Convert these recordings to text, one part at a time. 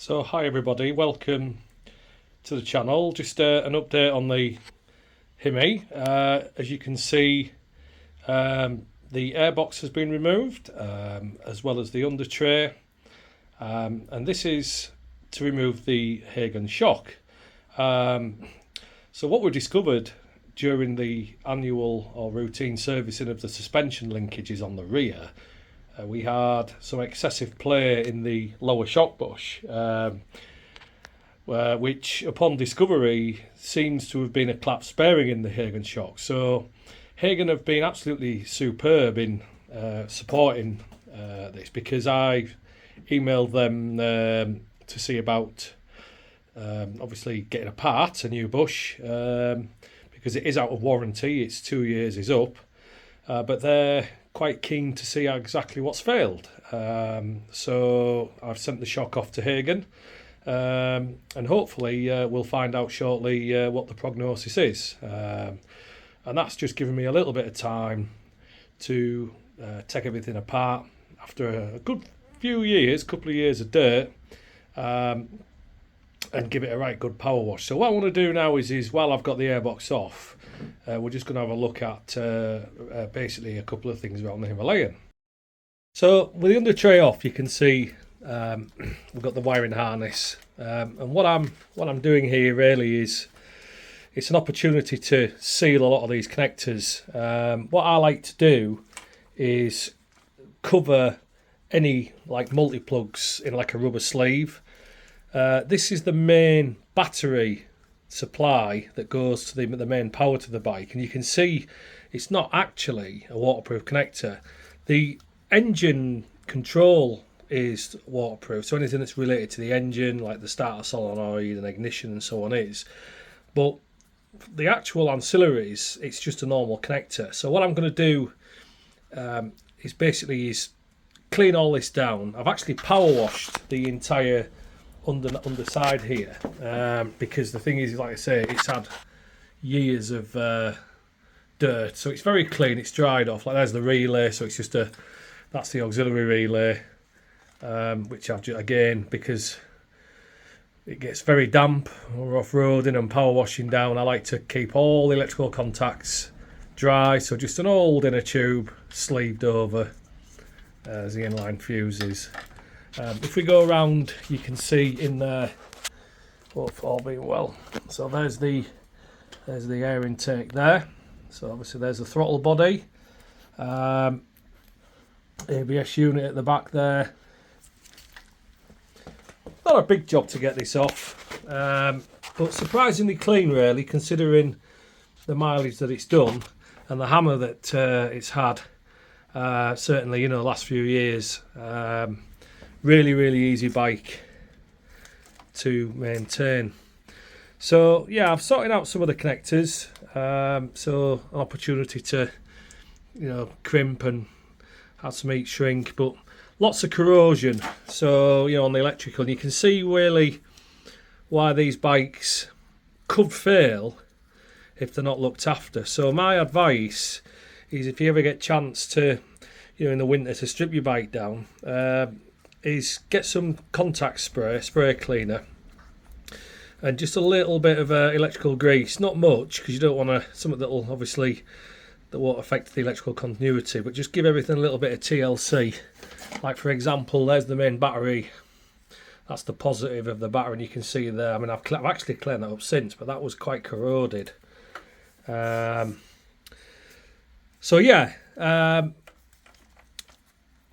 So hi everybody, welcome to the channel. Just an update on the Himi. As you can see, the airbox has been removed, as well as the under tray, and this is to remove the Hagon shock. So what we discovered during the annual or routine servicing of the suspension linkages on the rear, we had some excessive play in the lower shock bush, which upon discovery seems to have been a collapsed bearing in the Hagon shock. So Hagon have been absolutely superb in supporting this, because I emailed them to see about obviously getting a part, a new bush, because it is out of warranty. It's 2 years is up, but they're quite keen to see exactly what's failed. So I've sent the shock off to Hagon, and hopefully we'll find out shortly what the prognosis is. And that's just given me a little bit of time to take everything apart after a good few years, couple of years of dirt, and give it a right good power wash. So what I want to do now is while I've got the airbox off, we're just going to have a look at basically a couple of things around the Himalayan. So with the under tray off, you can see we've got the wiring harness, and what I'm doing here really is it's an opportunity to seal a lot of these connectors. What I like to do is cover any like multi-plugs in like a rubber sleeve. This is the main battery supply that goes to the main power to the bike, and you can see it's not actually a waterproof connector. The engine control is waterproof, so anything that's related to the engine, like the starter solenoid and ignition and so on, is. But the actual ancillaries, it's just a normal connector. So what I'm going to do is basically clean all this down. I've actually power washed the entire underside here, because the thing is, like I say, it's had years of dirt, so it's very clean. It's dried off. Like there's the relay, so it's just that's the auxiliary relay, which I've just, again, because it gets very damp or off-roading and power washing down, I like to keep all the electrical contacts dry. So just an old inner tube sleeved over as the inline fuses. If we go around, you can see in there, all being well. So there's the air intake there. So obviously there's the throttle body, ABS unit at the back there. Not a big job to get this off, but surprisingly clean, really, considering the mileage that it's done and the hammer that it's had. Certainly, the last few years. Really easy bike to maintain. So yeah, I've sorted out some of the connectors, so an opportunity to crimp and have some heat shrink, but lots of corrosion. So on the electrical, and you can see really why these bikes could fail if they're not looked after. So my advice is, if you ever get a chance to in the winter to strip your bike down, is get some contact spray cleaner, and just a little bit of electrical grease, not much, because you don't want something that won't affect the electrical continuity, but just give everything a little bit of TLC. Like for example, there's the main battery, that's the positive of the battery, and you can see there, I mean I've actually cleaned that up since, but that was quite corroded. So yeah,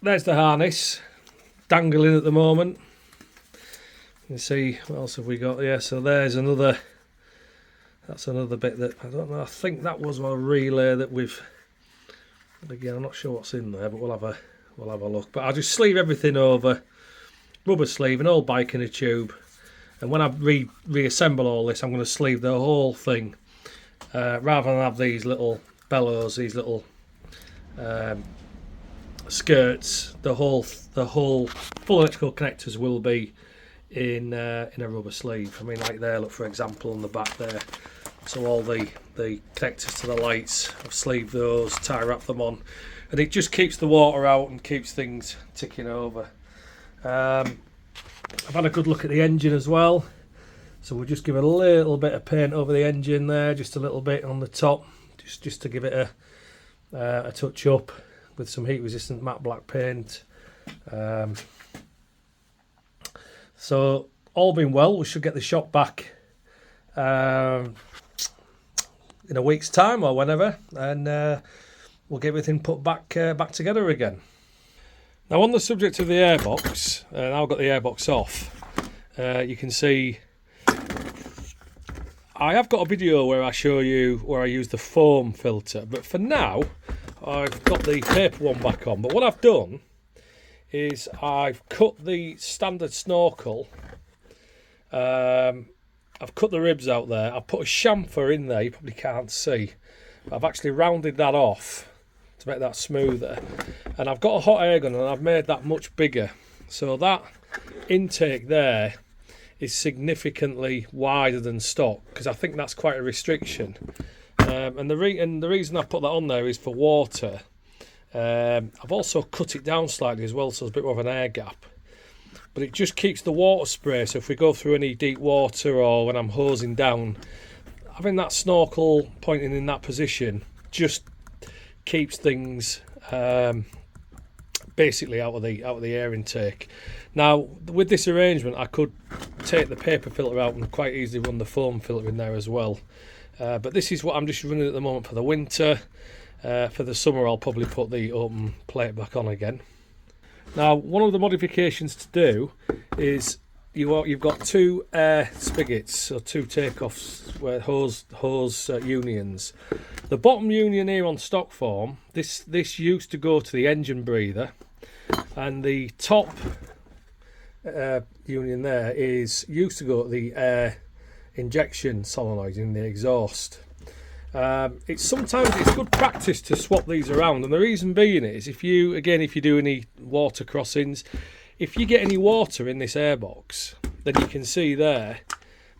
there's the harness dangling at the moment. You can see, what else have we got? Yeah, so there's another, that's another bit that, I don't know, I think that was our relay that we've, again I'm not sure what's in there, but we'll have a look. But I'll just sleeve everything over, rubber sleeve, an old bike in a tube, and when I reassemble all this, I'm going to sleeve the whole thing, rather than have these little bellows, these little skirts. The whole full electrical connectors will be in a rubber sleeve. I mean, like there, look, for example, on the back there. So all the connectors to the lights, I've sleeved those, tie wrap them on, and it just keeps the water out and keeps things ticking over. I've had a good look at the engine as well. So we'll just give a little bit of paint over the engine there, just a little bit on the top, just to give it a touch up with some heat resistant matte black paint. So all being well, we should get the shop back in a week's time or whenever, and we'll get everything put back together again. Now, on the subject of the airbox, now I've got the airbox off, you can see I have got a video where I show you where I use the foam filter, but for now I've got the paper one back on. But what I've done is I've cut the standard snorkel, I've cut the ribs out there, I've put a chamfer in there, you probably can't see, but I've actually rounded that off to make that smoother, and I've got a hot air gun and I've made that much bigger, so that intake there is significantly wider than stock, because I think that's quite a restriction, and the reason I put that on there is for water. I've also cut it down slightly as well, so there's a bit more of an air gap, but it just keeps the water spray, so if we go through any deep water or when I'm hosing down, having that snorkel pointing in that position just keeps things basically out of the air intake. Now, with this arrangement, I could take the paper filter out and quite easily run the foam filter in there as well. But this is what I'm just running at the moment for the winter. For the summer, I'll probably put the open plate back on again. Now, one of the modifications to do is you've got two air spigots, or two takeoffs, where hose unions. The bottom union here on stock form, this used to go to the engine breather, and the top union there used to go to the air injection solenoid in the exhaust. It's good practice to swap these around, and the reason being is if you do any water crossings, if you get any water in this airbox, then you can see there,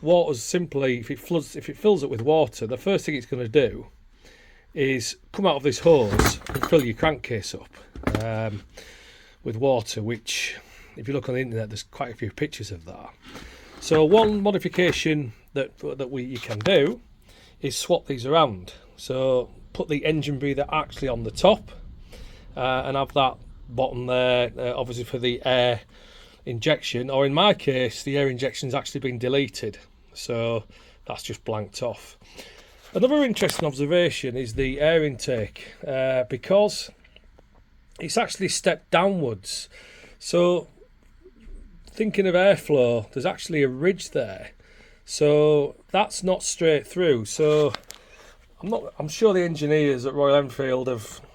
water's simply, if it fills it with water, the first thing it's going to do is come out of this hose and fill your crankcase up with water, which, if you look on the internet, there's quite a few pictures of that. So one modification that you can do is swap these around. So put the engine breather actually on the top, and have that bottom there, obviously for the air injection, or in my case, the air injection's actually been deleted, so that's just blanked off. Another interesting observation is the air intake, because it's actually stepped downwards. So thinking of airflow, there's actually a ridge there, so that's not straight through. So I'm sure the engineers at Royal Enfield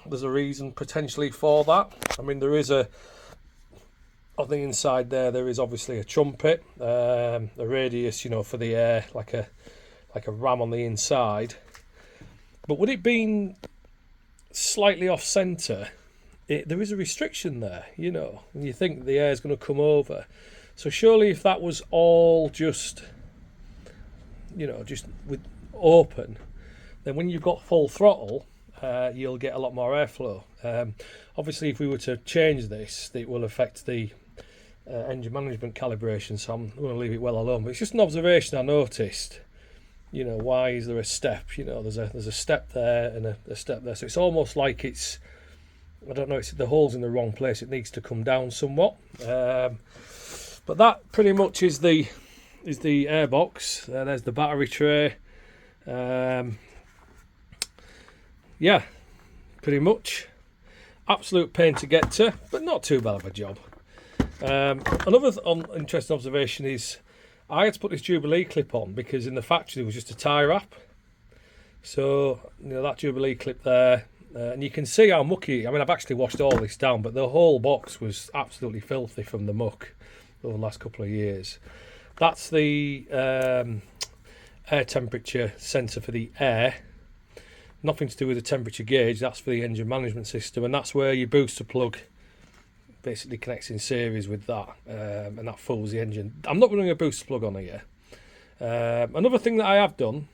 there's a reason potentially for that. I mean, there is on the inside there is obviously a trumpet, a radius, for the air, like a ram on the inside. But with it being slightly off centre, there is a restriction there, and you think the air is going to come over. So surely if that was all just with open, then when you've got full throttle, you'll get a lot more airflow. Obviously, if we were to change this, it will affect the engine management calibration, so I'm going to leave it well alone. But it's just an observation I noticed. Why is there a step? There's a step there and a step there, so it's almost like I don't know, it's the hole's in the wrong place. It needs to come down somewhat. But that pretty much is the airbox. There's the battery tray. Yeah, pretty much. Absolute pain to get to, but not too bad of a job. Another interesting observation is I had to put this Jubilee clip on because in the factory there was just a tie wrap. So, that Jubilee clip there, and you can see how mucky. I mean, I've actually washed all this down, but the whole box was absolutely filthy from the muck over the last couple of years. That's the air temperature sensor for the air. Nothing to do with the temperature gauge. That's for the engine management system, and that's where your booster plug basically connects in series with that, and that fools the engine. I'm not running a booster plug on here. Another thing that I have done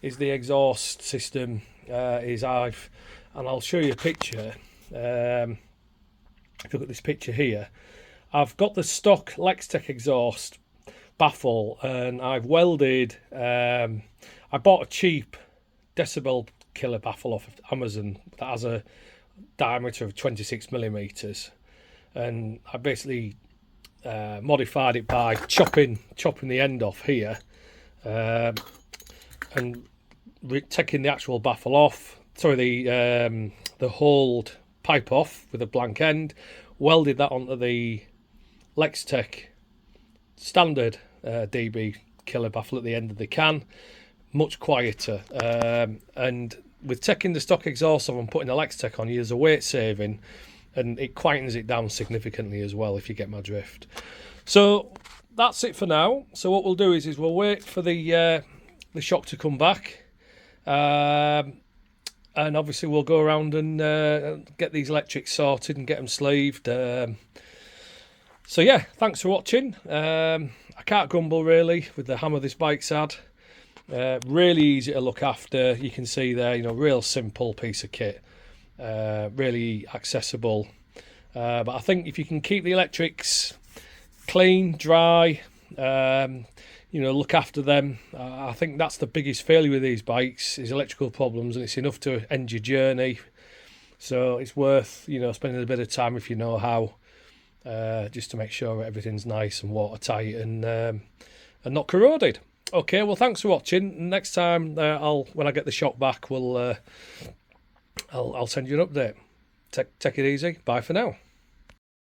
is the exhaust system. And I'll show you a picture. If you look at this picture here, I've got the stock Lextek exhaust baffle, and I've welded. I bought a cheap decibel killer baffle off of Amazon that has a diameter of 26 millimeters, and I basically modified it by chopping the end off here, and taking the actual baffle off. Sorry, the hold pipe off with a blank end. Welded that onto the Lextek standard DB killer baffle at the end of the can. Much quieter, and with taking the stock exhaust off and putting the Lextek on, there's a weight saving, and it quietens it down significantly as well, if you get my drift. So that's it for now. So what we'll do is we'll wait for the shock to come back, and obviously we'll go around and get these electrics sorted and get them sleeved. So yeah, thanks for watching. I can't grumble really with the hammer this bike's had. Really easy to look after. You can see there, real simple piece of kit, really accessible. But I think if you can keep the electrics clean, dry, look after them, I think that's the biggest failure with these bikes is electrical problems, and it's enough to end your journey. So it's worth spending a bit of time, if you know how, just to make sure everything's nice and watertight and not corroded. Okay, well, thanks for watching. Next time, when I get the shock back, I'll send you an update. Take it easy. Bye for now.